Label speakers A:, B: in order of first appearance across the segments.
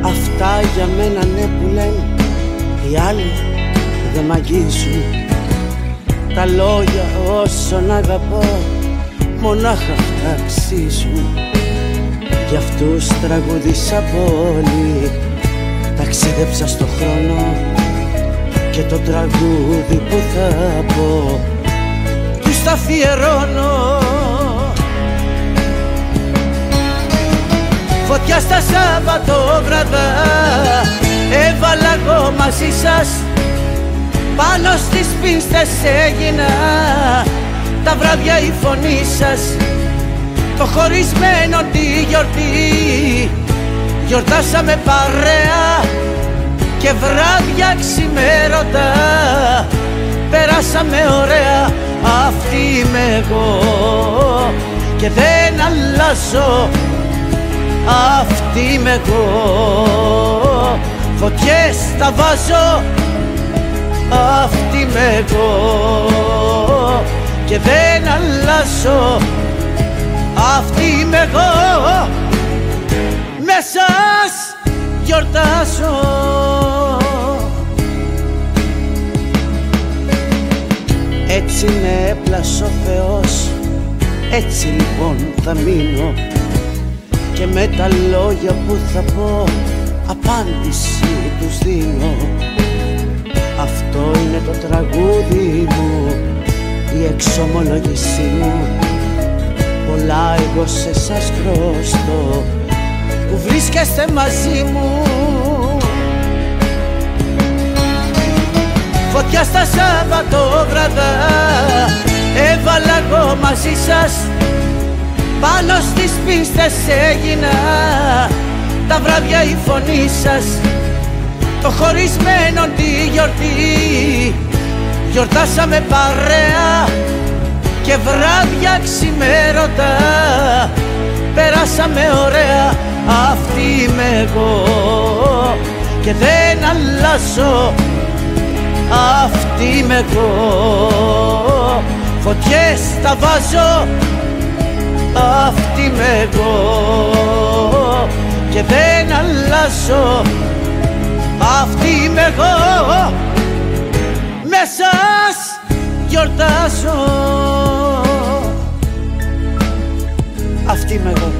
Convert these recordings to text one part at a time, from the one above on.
A: Αυτά για μένα ναι που λένε οι άλλοι δεν μ' αγγίζουν. Τα λόγια όσων αγαπώ μονάχα αυτά αξίζουν. Γι' αυτούς τραγούδισα πολύ, ταξίδεψα στο χρόνο και το τραγούδι που θα πω τους τα αφιερώνω. Φωτιά στα Σαββατόβραδα έβαλα εγώ μαζί σας, πάνω στις πίστες έγινα τα βράδια η φωνή σας. Το χωρισμένο τη γιορτή γιορτάσαμε παρέα και βράδια ξημέρωτα περάσαμε ωραία. Αυτή είμαι εγώ και δεν αλλάζω, αυτή είμαι εγώ. Φωτιές τα βάζω, αυτή είμαι εγώ και δεν αλλάζω, αυτή είμαι εγώ. Με σας γιορτάζω. Έτσι με έπλασε ο Θεός, έτσι λοιπόν θα μείνω και με τα λόγια που θα πω απάντηση τους δίνω. Αυτό είναι το τραγούδι μου, η εξομολόγησή μου. Πολλά εγώ σε σας χρωστώ που βρίσκεστε μαζί μου. Φωτιά στα Σαββατόβραδα έβαλα εγώ μαζί σας, πάνω στις πίστες έγινα τα βράδια η φωνή σας. Το χωρισμένο τη γιορτή γιορτάσαμε παρέα και βράδια ξημέρωτα περάσαμε ωραία. Αυτή είμαι εγώ και δεν αλλάζω, αυτή είμαι εγώ. Φωτιές τα βάζω, αυτή είμαι εγώ και δεν αλλάζω, αυτή είμαι εγώ. Με σας γιορτάζω, αυτή είμαι εγώ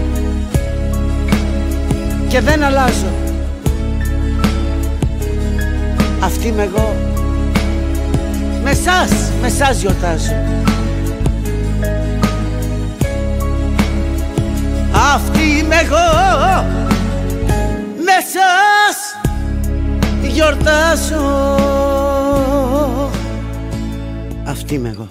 A: και δεν αλλάζω, αυτή είμαι εγώ. Με σας γιορτάζω, αυτή είμαι εγώ. Με σας γιορτάζω, αυτή είμαι εγώ.